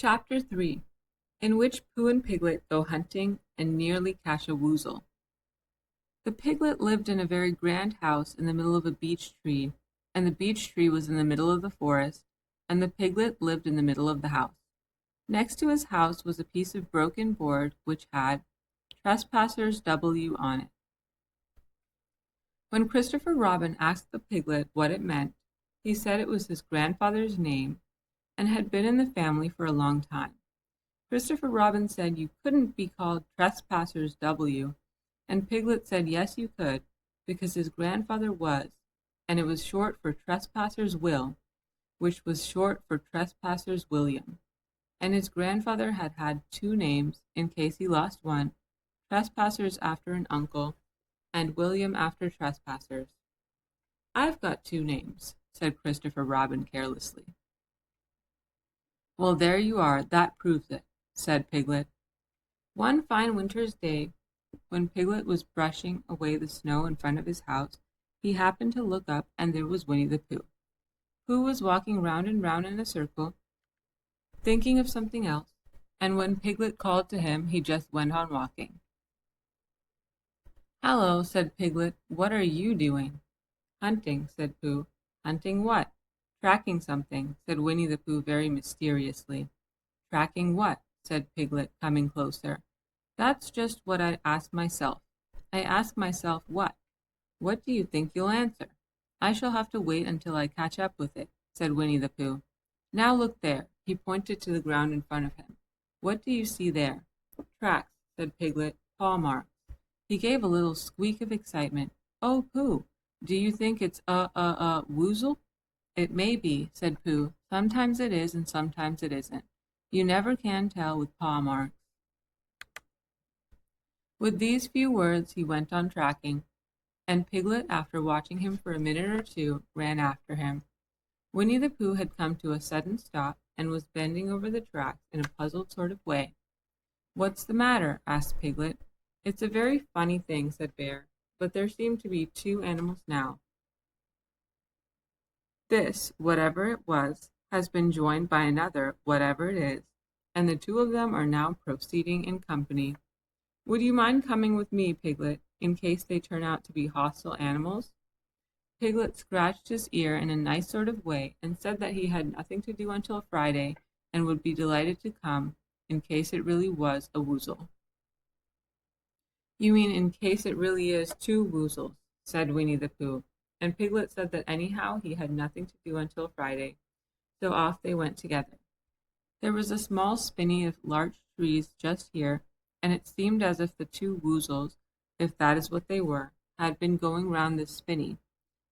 Chapter 3, in which Pooh and Piglet go hunting and nearly catch a woozle. The piglet lived in a very grand house in the middle of a beech tree, and the beech tree was in the middle of the forest, and the piglet lived in the middle of the house. Next to his house was a piece of broken board which had "Trespassers W" on it. When Christopher Robin asked the piglet what it meant, he said it was his grandfather's name and had been in the family for a long time. Christopher Robin said you couldn't be called Trespassers W, and Piglet said yes you could, because his grandfather was, and it was short for Trespassers Will, which was short for Trespassers William. And his grandfather had had two names in case he lost one, Trespassers after an uncle, and William after Trespassers. "I've got two names," said Christopher Robin carelessly. "Well, there you are, that proves it," said Piglet. One fine winter's day, when Piglet was brushing away the snow in front of his house, he happened to look up, and there was Winnie the Pooh. Pooh was walking round and round in a circle, thinking of something else, and when Piglet called to him, he just went on walking. "Hallo," said Piglet, "what are you doing?" "Hunting," said Pooh. "Hunting what?" "Tracking something," said Winnie the Pooh very mysteriously. "Tracking what?" said Piglet, coming closer. "That's just what I ask myself. I ask myself what? What do you think you'll answer?" "I shall have to wait until I catch up with it," said Winnie the Pooh. "Now look there." He pointed to the ground in front of him. "What do you see there?" "Tracks," said Piglet. "Paw marks." He gave a little squeak of excitement. "Oh, Pooh, do you think it's a woozle?" "It may be," said Pooh. "Sometimes it is and sometimes it isn't. You never can tell with paw marks." With these few words he went on tracking, and Piglet, after watching him for a minute or two, ran after him. Winnie the Pooh had come to a sudden stop and was bending over the tracks in a puzzled sort of way. "What's the matter?" asked Piglet. "It's a very funny thing," said Bear, "but there seem to be two animals now. This, whatever it was, has been joined by another, whatever it is, and the two of them are now proceeding in company. Would you mind coming with me, Piglet, in case they turn out to be hostile animals?" Piglet scratched his ear in a nice sort of way and said that he had nothing to do until Friday and would be delighted to come in case it really was a woozle. "You mean in case it really is two woozles," said Winnie the Pooh, and Piglet said that anyhow he had nothing to do until Friday, so off they went together. There was a small spinney of larch trees just here, and it seemed as if the two woozles, if that is what they were, had been going round this spinney.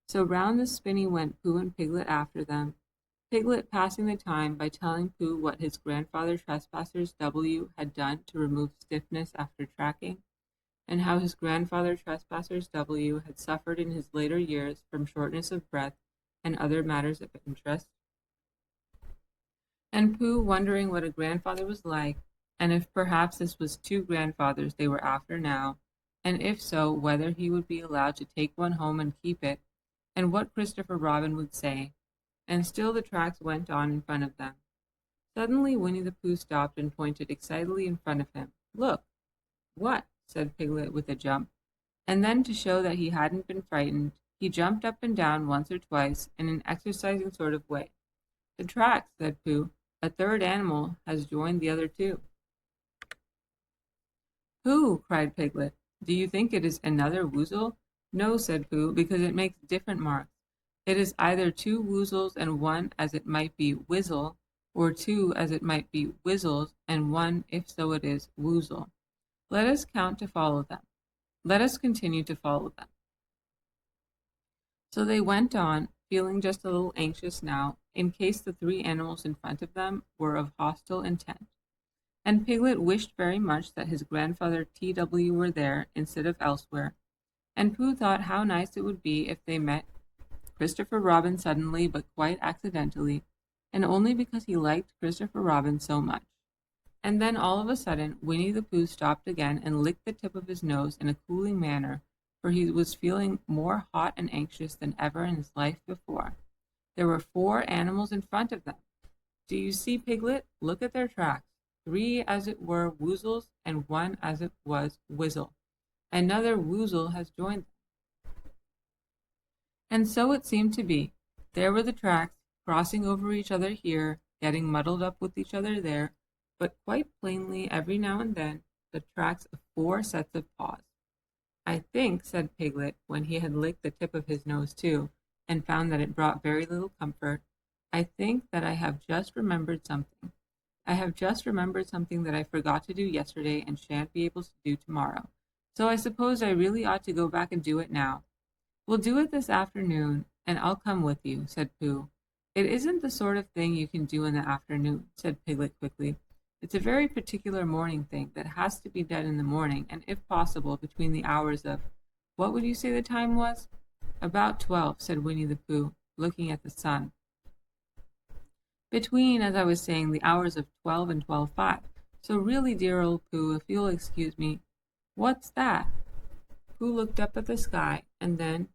So round the spinney went Pooh and Piglet after them, Piglet passing the time by telling Pooh what his grandfather Trespassers W had done to remove stiffness after tracking, and how his grandfather Trespassers W had suffered in his later years from shortness of breath and other matters of interest. And Pooh wondering what a grandfather was like, and if perhaps this was two grandfathers they were after now, and if so, whether he would be allowed to take one home and keep it, and what Christopher Robin would say. And still the tracks went on in front of them. Suddenly Winnie the Pooh stopped and pointed excitedly in front of him. "Look!" "What?" said Piglet with a jump, and then to show that he hadn't been frightened, he jumped up and down once or twice in an exercising sort of way. "The tracks," said Pooh. "A third animal has joined the other two." "Pooh!" cried Piglet. "Do you think it is another woozle?" "No," said Pooh, "because it makes different marks. It is either two woozles and one as it might be whizzle, or two as it might be whizzles and one if so it is woozle. Let us count to follow them. Let us continue to follow them." So they went on, feeling just a little anxious now, in case the three animals in front of them were of hostile intent. And Piglet wished very much that his grandfather T.W. were there instead of elsewhere, and Pooh thought how nice it would be if they met Christopher Robin suddenly but quite accidentally, and only because he liked Christopher Robin so much. And then all of a sudden Winnie the Pooh stopped again and licked the tip of his nose in a cooling manner, for he was feeling more hot and anxious than ever in his life before. There were four animals in front of them. Do you see, Piglet? Look at their tracks. 3 as it were woozles, and 1 as it was whizzle. Another woozle has joined them. And so it seemed to be. There were the tracks, crossing over each other here, getting muddled up with each other there, but quite plainly every now and then the tracks of 4 sets of paws. I think, said Piglet, when he had licked the tip of his nose too, and found that it brought very little comfort, I think that I have just remembered something. I have just remembered something that I forgot to do yesterday and shan't be able to do tomorrow. So I suppose I really ought to go back and do it now. We'll do it this afternoon, and I'll come with you, said Pooh. It isn't the sort of thing you can do in the afternoon, said Piglet quickly. It's a very particular morning thing that has to be done in the morning, and if possible, between the hours of— What would you say the time was? About 12, said Winnie the Pooh, looking at the sun. Between, as I was saying, the hours of 12 and 12:05. So really, dear old Pooh, if you'll excuse me— What's that? Pooh looked up at the sky, and then,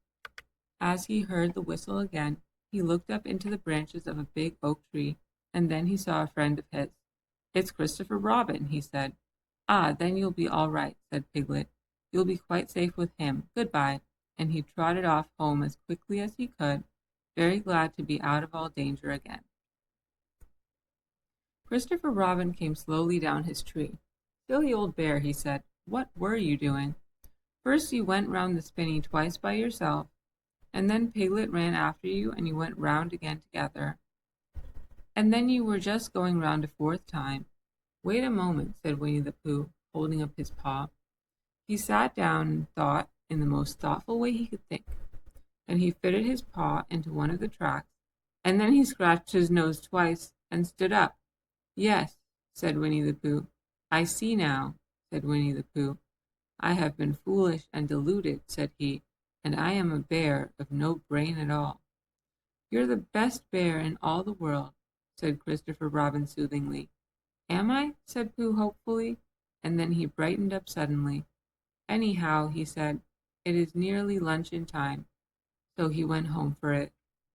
as he heard the whistle again, he looked up into the branches of a big oak tree, and then he saw a friend of his. It's Christopher Robin, he said. Ah, then you'll be all right, said Piglet. You'll be quite safe with him. Goodbye. And he trotted off home as quickly as he could, very glad to be out of all danger again. Christopher Robin came slowly down his tree. Silly old bear, he said, what were you doing? First you went round the spinney twice by yourself, and then Piglet ran after you, and you went round again together. And then you were just going round a 4th time. Wait a moment, said Winnie the Pooh, holding up his paw. He sat down and thought in the most thoughtful way he could think. Then he fitted his paw into one of the tracks, and then he scratched his nose twice and stood up. Yes, said Winnie the Pooh. I see now, said Winnie the Pooh. I have been foolish and deluded, said he, and I am a bear of no brain at all. You're the best bear in all the world, said Christopher Robin soothingly. Am I? Said Pooh hopefully, and then he brightened up suddenly. Anyhow, he said, it is nearly luncheon time, so he went home for it.